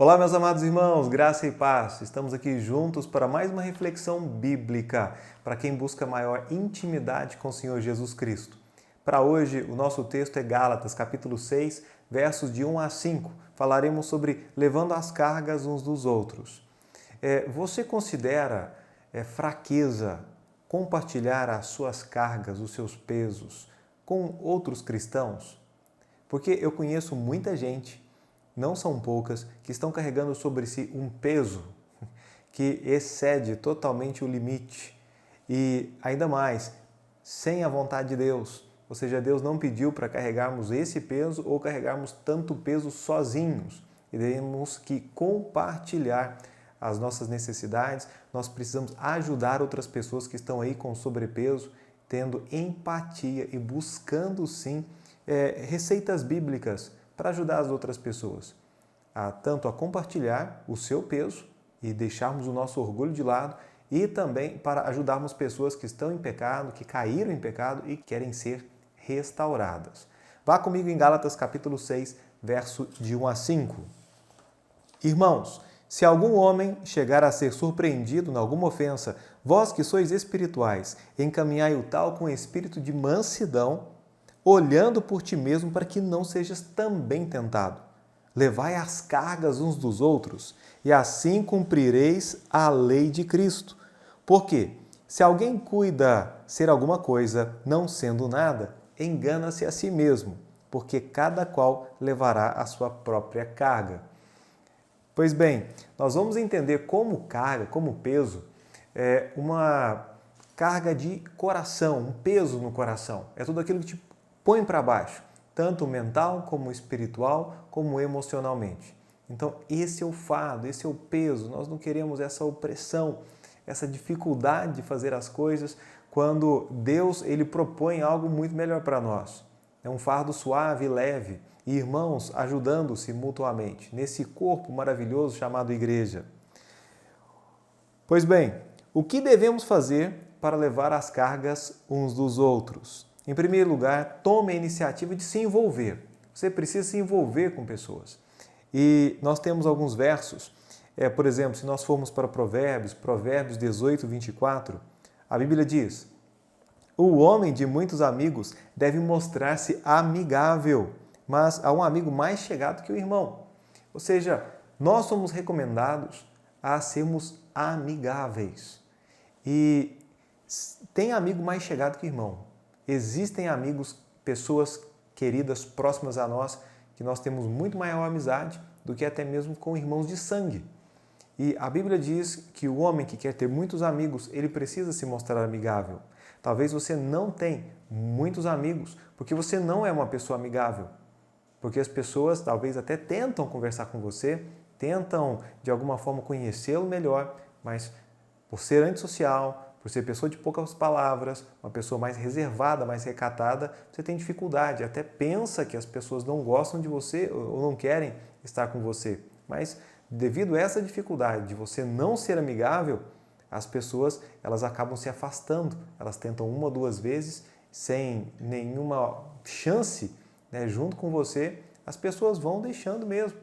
Olá, meus amados irmãos, graça e paz. Estamos aqui juntos para mais uma reflexão bíblica para quem busca maior intimidade com o Senhor Jesus Cristo. Para hoje, o nosso texto é Gálatas, capítulo 6, versos de 1 a 5. Falaremos sobre levando as cargas uns dos outros. Você considera fraqueza compartilhar as suas cargas, os seus pesos com outros cristãos? Porque eu conheço muita gente, não são poucas, que estão carregando sobre si um peso que excede totalmente o limite e, ainda mais, sem a vontade de Deus. Ou seja, Deus não pediu para carregarmos esse peso ou carregarmos tanto peso sozinhos. E temos que compartilhar as nossas necessidades. Nós precisamos ajudar outras pessoas que estão aí com sobrepeso, tendo empatia e buscando, sim, receitas bíblicas para ajudar as outras pessoas, tanto a compartilhar o seu peso e deixarmos o nosso orgulho de lado, e também para ajudarmos pessoas que estão em pecado, que caíram em pecado e querem ser restauradas. Vá comigo em Gálatas capítulo 6, verso de 1 a 5. Irmãos, se algum homem chegar a ser surpreendido em alguma ofensa, vós que sois espirituais, encaminhai o tal com espírito de mansidão, olhando por ti mesmo para que não sejas também tentado. Levai as cargas uns dos outros, e assim cumprireis a lei de Cristo. Porque, se alguém cuida ser alguma coisa, não sendo nada, engana-se a si mesmo, porque cada qual levará a sua própria carga. Pois bem, nós vamos entender como carga, como peso, uma carga de coração, um peso no coração. É tudo aquilo que te põe para baixo, tanto mental como espiritual, como emocionalmente. Então, esse é o fardo, esse é o peso. Nós não queremos essa opressão, essa dificuldade de fazer as coisas quando Deus ele propõe algo muito melhor para nós. É um fardo suave e leve, e irmãos ajudando-se mutuamente nesse corpo maravilhoso chamado igreja. Pois bem, o que devemos fazer para levar as cargas uns dos outros? Em primeiro lugar, tome a iniciativa de se envolver. Você precisa se envolver com pessoas. E nós temos alguns versos, por exemplo, se nós formos para Provérbios 18, 24, a Bíblia diz: o homem de muitos amigos deve mostrar-se amigável, mas há um amigo mais chegado que o irmão. Ou seja, nós somos recomendados a sermos amigáveis. E tem amigo mais chegado que irmão. Existem amigos, pessoas queridas, próximas a nós, que nós temos muito maior amizade do que até mesmo com irmãos de sangue. E a Bíblia diz que o homem que quer ter muitos amigos, ele precisa se mostrar amigável. Talvez você não tenha muitos amigos, porque você não é uma pessoa amigável. Porque as pessoas talvez até tentam conversar com você, tentam de alguma forma conhecê-lo melhor, mas por ser antissocial, por ser pessoa de poucas palavras, uma pessoa mais reservada, mais recatada, você tem dificuldade, até pensa que as pessoas não gostam de você ou não querem estar com você. Mas devido a essa dificuldade de você não ser amigável, as pessoas elas acabam se afastando, elas tentam uma ou duas vezes sem nenhuma chance, junto com você, as pessoas vão deixando mesmo.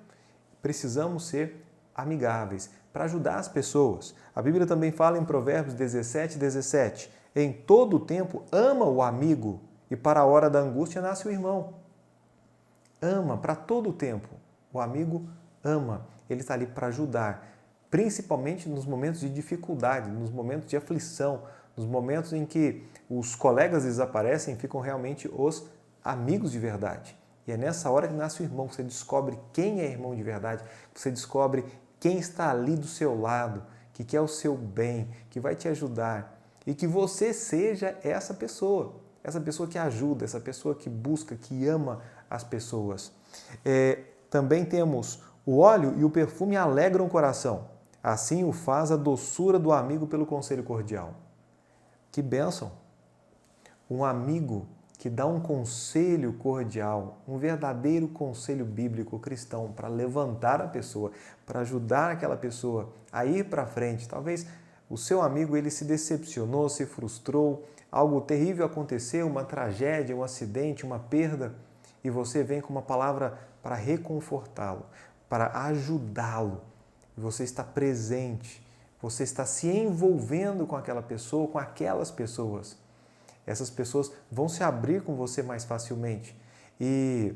Precisamos ser amigáveis para ajudar as pessoas. A Bíblia também fala em Provérbios 17, 17, em todo o tempo ama o amigo e para a hora da angústia nasce o irmão. Ama para todo o tempo. O amigo ama, ele está ali para ajudar, principalmente nos momentos de dificuldade, nos momentos de aflição, nos momentos em que os colegas desaparecem, ficam realmente os amigos de verdade. E é nessa hora que nasce o irmão, você descobre quem é irmão de verdade, você descobre quem está ali do seu lado, que quer o seu bem, que vai te ajudar. E que você seja essa pessoa que ajuda, essa pessoa que busca, que ama as pessoas. Também temos o óleo e o perfume alegram o coração. Assim o faz a doçura do amigo pelo conselho cordial. Que bênção! Um amigo que dá um conselho cordial, um verdadeiro conselho bíblico cristão para levantar a pessoa, para ajudar aquela pessoa a ir para frente. Talvez o seu amigo ele se decepcionou, se frustrou, algo terrível aconteceu, uma tragédia, um acidente, uma perda, e você vem com uma palavra para reconfortá-lo, para ajudá-lo. Você está presente, você está se envolvendo com aquela pessoa, com aquelas pessoas. Essas pessoas vão se abrir com você mais facilmente. E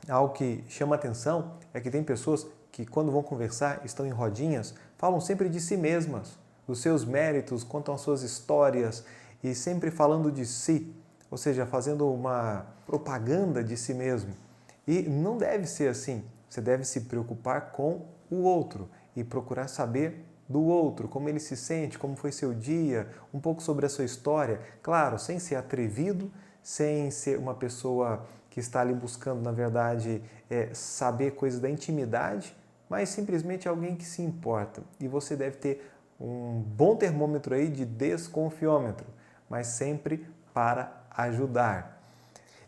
algo que chama atenção é que tem pessoas que, quando vão conversar, estão em rodinhas, falam sempre de si mesmas, dos seus méritos, contam as suas histórias e sempre falando de si, ou seja, fazendo uma propaganda de si mesmo. E não deve ser assim. Você deve se preocupar com o outro e procurar saber do outro, como ele se sente, como foi seu dia, um pouco sobre a sua história. Claro, sem ser atrevido, sem ser uma pessoa que está ali buscando, na verdade, saber coisas da intimidade, mas simplesmente alguém que se importa. E você deve ter um bom termômetro aí de desconfiômetro, mas sempre para ajudar.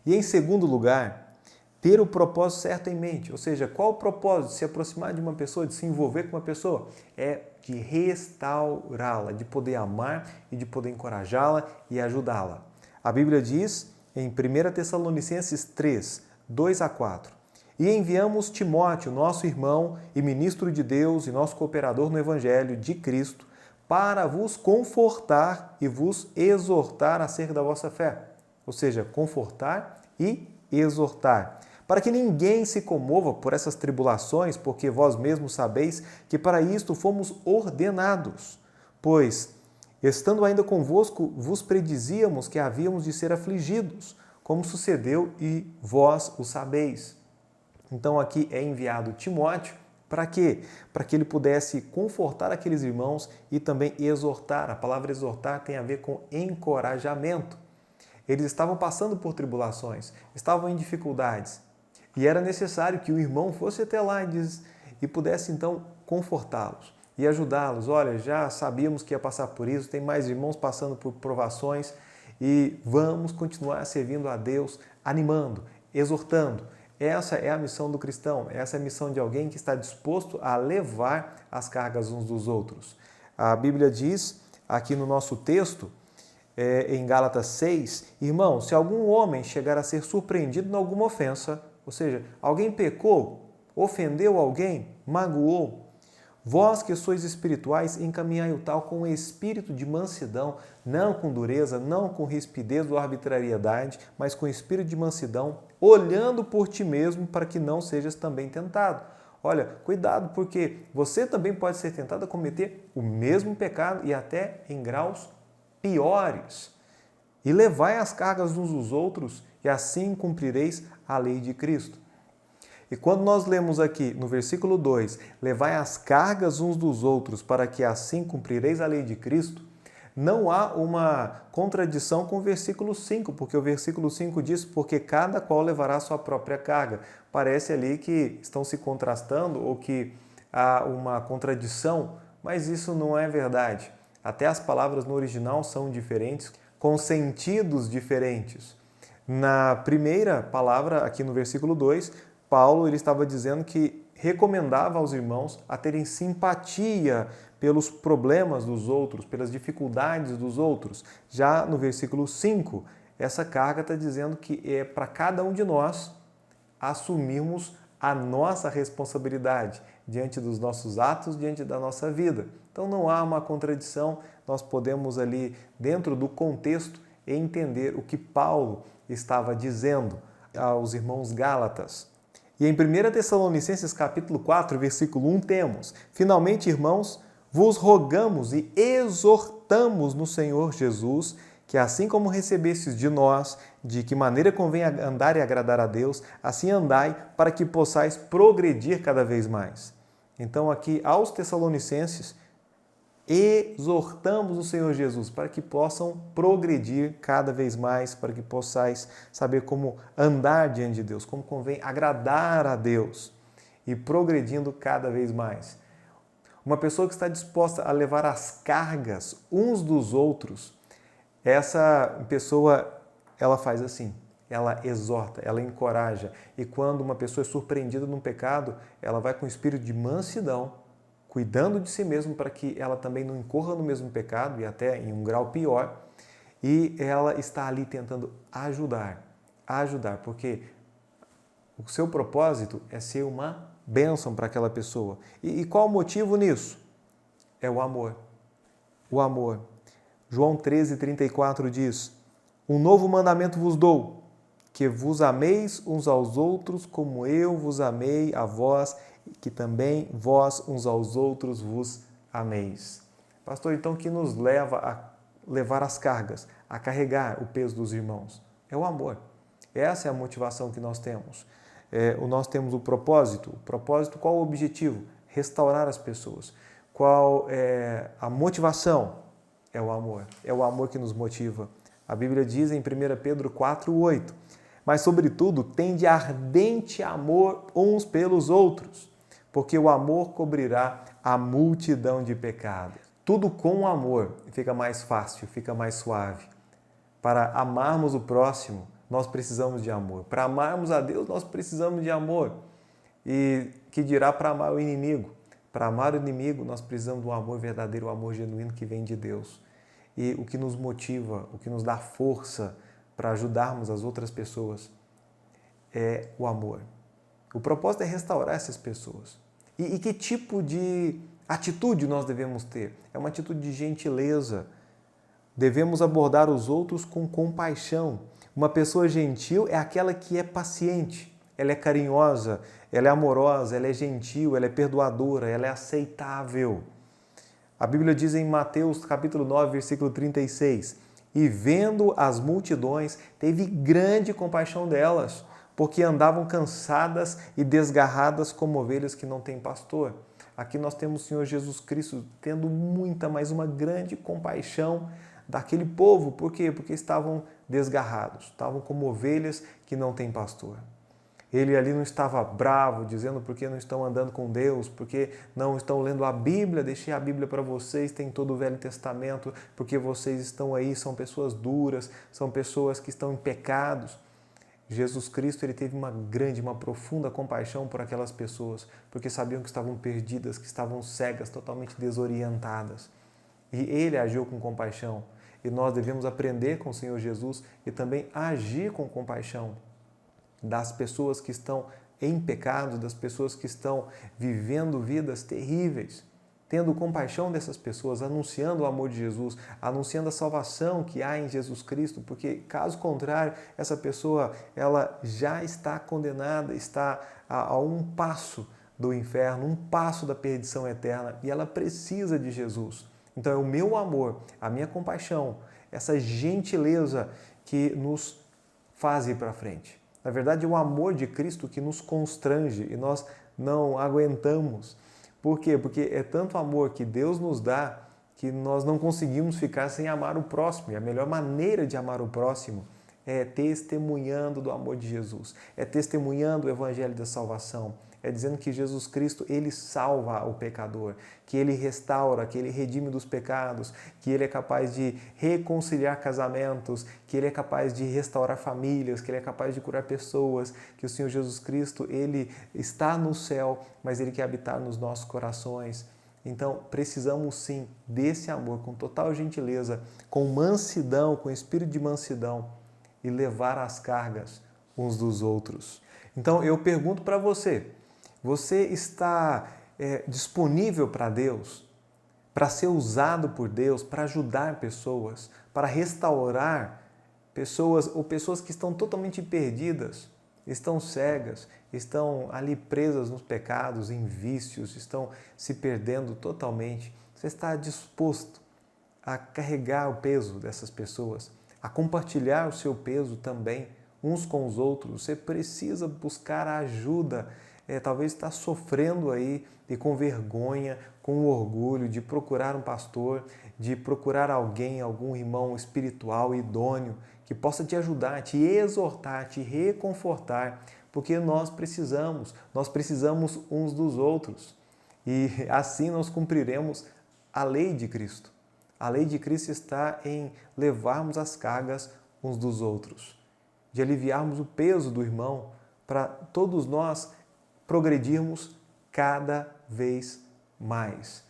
E em segundo lugar, ter o propósito certo em mente. Ou seja, qual o propósito de se aproximar de uma pessoa, de se envolver com uma pessoa? É de restaurá-la, de poder amar e de poder encorajá-la e ajudá-la. A Bíblia diz em 1 Tessalonicenses 3, 2 a 4: E enviamos Timóteo, nosso irmão e ministro de Deus e nosso cooperador no Evangelho de Cristo, para vos confortar e vos exortar acerca da vossa fé. Ou seja, confortar e exortar. Para que ninguém se comova por essas tribulações, porque vós mesmos sabeis que para isto fomos ordenados. Pois, estando ainda convosco, vos predizíamos que havíamos de ser afligidos, como sucedeu e vós o sabeis. Então aqui é enviado Timóteo, para quê? Para que ele pudesse confortar aqueles irmãos e também exortar. A palavra exortar tem a ver com encorajamento. Eles estavam passando por tribulações, estavam em dificuldades. E era necessário que o irmão fosse até lá e pudesse então confortá-los e ajudá-los. Olha, já sabíamos que ia passar por isso, tem mais irmãos passando por provações e vamos continuar servindo a Deus, animando, exortando. Essa é a missão do cristão, essa é a missão de alguém que está disposto a levar as cargas uns dos outros. A Bíblia diz aqui no nosso texto, em Gálatas 6, irmão, se algum homem chegar a ser surpreendido em alguma ofensa, ou seja, alguém pecou, ofendeu alguém, magoou, vós que sois espirituais, encaminhai o tal com o espírito de mansidão, não com dureza, não com rispidez ou arbitrariedade, mas com espírito de mansidão, olhando por ti mesmo para que não sejas também tentado. Olha, cuidado, porque você também pode ser tentado a cometer o mesmo pecado e até em graus piores. E levai as cargas uns dos outros e assim cumprireis a lei de Cristo. E quando nós lemos aqui no versículo 2, levai as cargas uns dos outros para que assim cumprireis a lei de Cristo, não há uma contradição com o versículo 5, porque o versículo 5 diz, porque cada qual levará a sua própria carga. Parece ali que estão se contrastando ou que há uma contradição, mas isso não é verdade. Até as palavras no original são diferentes, com sentidos diferentes. Na primeira palavra, aqui no versículo 2, Paulo ele estava dizendo que recomendava aos irmãos a terem simpatia pelos problemas dos outros, pelas dificuldades dos outros. Já no versículo 5, essa carga está dizendo que é para cada um de nós assumirmos a nossa responsabilidade diante dos nossos atos, diante da nossa vida. Então não há uma contradição, nós podemos ali, dentro do contexto, entender o que Paulo estava dizendo aos irmãos gálatas. E em 1 Tessalonicenses capítulo 4, versículo 1 temos: finalmente, irmãos, vos rogamos e exortamos no Senhor Jesus, que assim como recebestes de nós, de que maneira convém andar e agradar a Deus, assim andai, para que possais progredir cada vez mais. Então aqui aos Tessalonicenses, exortamos o Senhor Jesus para que possam progredir cada vez mais, para que possais saber como andar diante de Deus, como convém agradar a Deus e progredindo cada vez mais. Uma pessoa que está disposta a levar as cargas uns dos outros, essa pessoa, ela faz assim, ela exorta, ela encoraja. E quando uma pessoa é surpreendida num pecado, ela vai com espírito de mansidão, cuidando de si mesmo para que ela também não incorra no mesmo pecado e até em um grau pior. E ela está ali tentando ajudar, porque o seu propósito é ser uma bênção para aquela pessoa. E qual o motivo nisso? É o amor. O amor. João 13:34 diz: um novo mandamento vos dou, que vos ameis uns aos outros como eu vos amei a vós, e que também vós uns aos outros vos ameis. Pastor, então o que nos leva a levar as cargas, a carregar o peso dos irmãos? É o amor. Essa é a motivação que nós temos. Nós temos o propósito. Qual o objetivo? Restaurar as pessoas. Qual é a motivação? É o amor. É o amor que nos motiva. A Bíblia diz em 1 Pedro 4:8: mas, sobretudo, tende ardente amor uns pelos outros, porque o amor cobrirá a multidão de pecados. Tudo com amor fica mais fácil, fica mais suave. Para amarmos o próximo, nós precisamos de amor. Para amarmos a Deus, nós precisamos de amor. E que dirá para amar o inimigo? Para amar o inimigo, nós precisamos do amor verdadeiro, o amor genuíno que vem de Deus. E o que nos motiva, o que nos dá força para ajudarmos as outras pessoas é o amor. O propósito é restaurar essas pessoas. E que tipo de atitude nós devemos ter? É uma atitude de gentileza. Devemos abordar os outros com compaixão. Uma pessoa gentil é aquela que é paciente, ela é carinhosa, ela é amorosa, ela é gentil, ela é perdoadora, ela é aceitável. A Bíblia diz em Mateus capítulo 9, versículo 36, e vendo as multidões, teve grande compaixão delas, porque andavam cansadas e desgarradas como ovelhas que não têm pastor. Aqui nós temos o Senhor Jesus Cristo tendo mas uma grande compaixão daquele povo. Por quê? Porque estavam desgarrados, estavam como ovelhas que não têm pastor. Ele ali não estava bravo, dizendo porque não estão andando com Deus, porque não estão lendo a Bíblia, deixei a Bíblia para vocês, tem todo o Velho Testamento, porque vocês estão aí, são pessoas duras, são pessoas que estão em pecados. Jesus Cristo, ele teve uma profunda compaixão por aquelas pessoas, porque sabiam que estavam perdidas, que estavam cegas, totalmente desorientadas. E ele agiu com compaixão. E nós devemos aprender com o Senhor Jesus e também agir com compaixão das pessoas que estão em pecado, das pessoas que estão vivendo vidas terríveis, tendo compaixão dessas pessoas, anunciando o amor de Jesus, anunciando a salvação que há em Jesus Cristo, porque caso contrário, essa pessoa ela já está condenada, está a um passo do inferno, um passo da perdição eterna, e ela precisa de Jesus. Então é o meu amor, a minha compaixão, essa gentileza que nos faz ir para frente. Na verdade, é o amor de Cristo que nos constrange e nós não aguentamos. Por quê? Porque é tanto amor que Deus nos dá que nós não conseguimos ficar sem amar o próximo. E a melhor maneira de amar o próximo é testemunhando do amor de Jesus, é testemunhando o evangelho da salvação, é dizendo que Jesus Cristo, ele salva o pecador, que ele restaura, que ele redime dos pecados, que ele é capaz de reconciliar casamentos, que ele é capaz de restaurar famílias, que ele é capaz de curar pessoas, que o Senhor Jesus Cristo, ele está no céu, mas ele quer habitar nos nossos corações. Então, precisamos sim desse amor com total gentileza, com mansidão, com espírito de mansidão e levar as cargas uns dos outros. Então, eu pergunto para você, você está disponível para Deus, para ser usado por Deus, para ajudar pessoas, para restaurar pessoas ou pessoas que estão totalmente perdidas, estão cegas, estão ali presas nos pecados, em vícios, estão se perdendo totalmente. Você está disposto a carregar o peso dessas pessoas, a compartilhar o seu peso também uns com os outros? Você precisa buscar a ajuda. Talvez está sofrendo aí e com vergonha, com orgulho de procurar um pastor, de procurar alguém, algum irmão espiritual idôneo que possa te ajudar, te exortar, te reconfortar, porque nós precisamos uns dos outros e assim nós cumpriremos a lei de Cristo. A lei de Cristo está em levarmos as cargas uns dos outros, de aliviarmos o peso do irmão para todos nós progredirmos cada vez mais.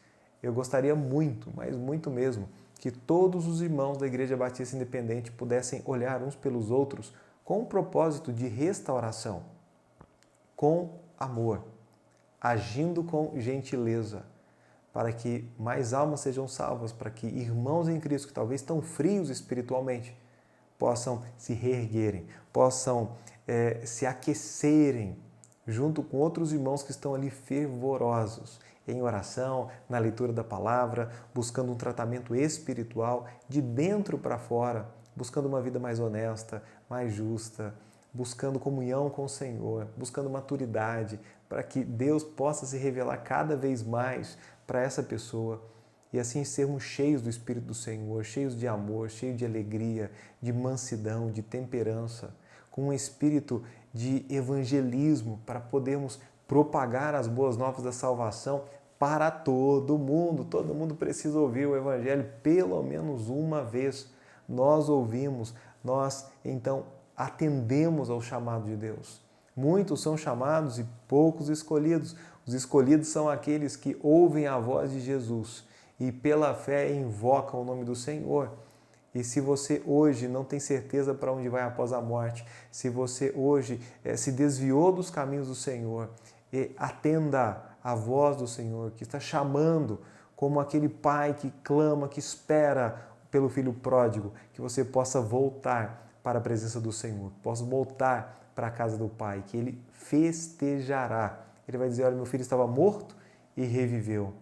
Eu gostaria muito, mas muito mesmo, que todos os irmãos da Igreja Batista Independente pudessem olhar uns pelos outros com o propósito de restauração, com amor, agindo com gentileza, para que mais almas sejam salvas, para que irmãos em Cristo que talvez estão frios espiritualmente possam se reerguerem, possam se aquecerem junto com outros irmãos que estão ali fervorosos em oração, na leitura da palavra, buscando um tratamento espiritual de dentro para fora, buscando uma vida mais honesta, mais justa, buscando comunhão com o Senhor, buscando maturidade, para que Deus possa se revelar cada vez mais para essa pessoa e assim sermos cheios do Espírito do Senhor, cheios de amor, cheios de alegria, de mansidão, de temperança, com um espírito de evangelismo para podermos propagar as boas novas da salvação para todo mundo precisa ouvir o Evangelho pelo menos uma vez. Nós ouvimos, nós então atendemos ao chamado de Deus. Muitos são chamados e poucos escolhidos. Os escolhidos são aqueles que ouvem a voz de Jesus e pela fé invocam o nome do Senhor. E se você hoje não tem certeza para onde vai após a morte, se você hoje se desviou dos caminhos do Senhor, atenda a voz do Senhor que está chamando, como aquele pai que clama, que espera pelo filho pródigo, que você possa voltar para a presença do Senhor, possa voltar para a casa do Pai, que Ele festejará. Ele vai dizer, olha, meu filho estava morto e reviveu.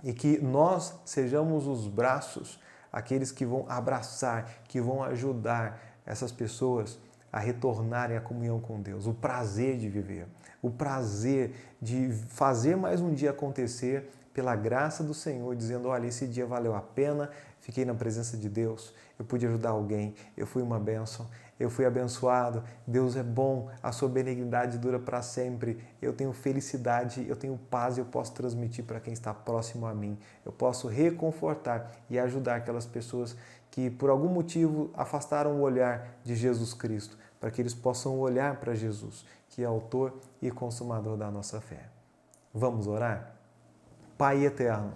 E que nós sejamos os braços, aqueles que vão abraçar, que vão ajudar essas pessoas a retornarem à comunhão com Deus, o prazer de viver, o prazer de fazer mais um dia acontecer pela graça do Senhor, dizendo, olha, esse dia valeu a pena, fiquei na presença de Deus, eu pude ajudar alguém, eu fui uma bênção, eu fui abençoado, Deus é bom, a sua benignidade dura para sempre, eu tenho felicidade, eu tenho paz e eu posso transmitir para quem está próximo a mim, eu posso reconfortar e ajudar aquelas pessoas que por algum motivo afastaram o olhar de Jesus Cristo, para que eles possam olhar para Jesus, que é autor e consumador da nossa fé. Vamos orar? Pai eterno,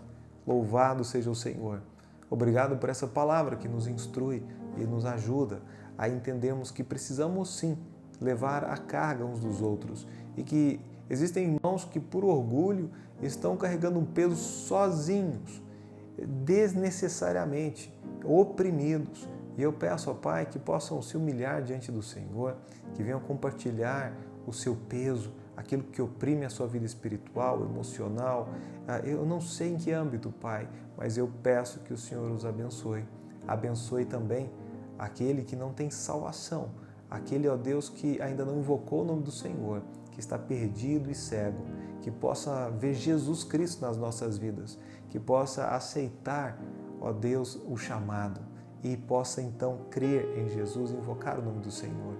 louvado seja o Senhor. Obrigado por essa palavra que nos instrui e nos ajuda a entendermos que precisamos sim levar a carga uns dos outros e que existem irmãos que por orgulho estão carregando um peso sozinhos, desnecessariamente, oprimidos. E eu peço ao Pai que possam se humilhar diante do Senhor, que venham compartilhar o seu peso, aquilo que oprime a sua vida espiritual, emocional. Eu não sei em que âmbito, Pai, mas eu peço que o Senhor os abençoe. Abençoe também aquele que não tem salvação, aquele, ó Deus, que ainda não invocou o nome do Senhor, que está perdido e cego, que possa ver Jesus Cristo nas nossas vidas, que possa aceitar, ó Deus, o chamado e possa então crer em Jesus e invocar o nome do Senhor.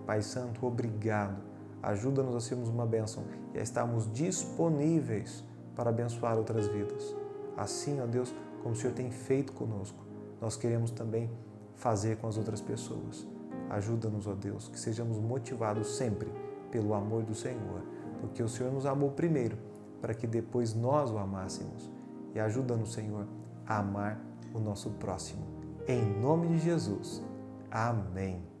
Pai Santo, obrigado. Ajuda-nos a sermos uma bênção e a estarmos disponíveis para abençoar outras vidas. Assim, ó Deus, como o Senhor tem feito conosco, nós queremos também fazer com as outras pessoas. Ajuda-nos, ó Deus, que sejamos motivados sempre pelo amor do Senhor, porque o Senhor nos amou primeiro, para que depois nós o amássemos. E ajuda-nos, Senhor, a amar o nosso próximo. Em nome de Jesus. Amém.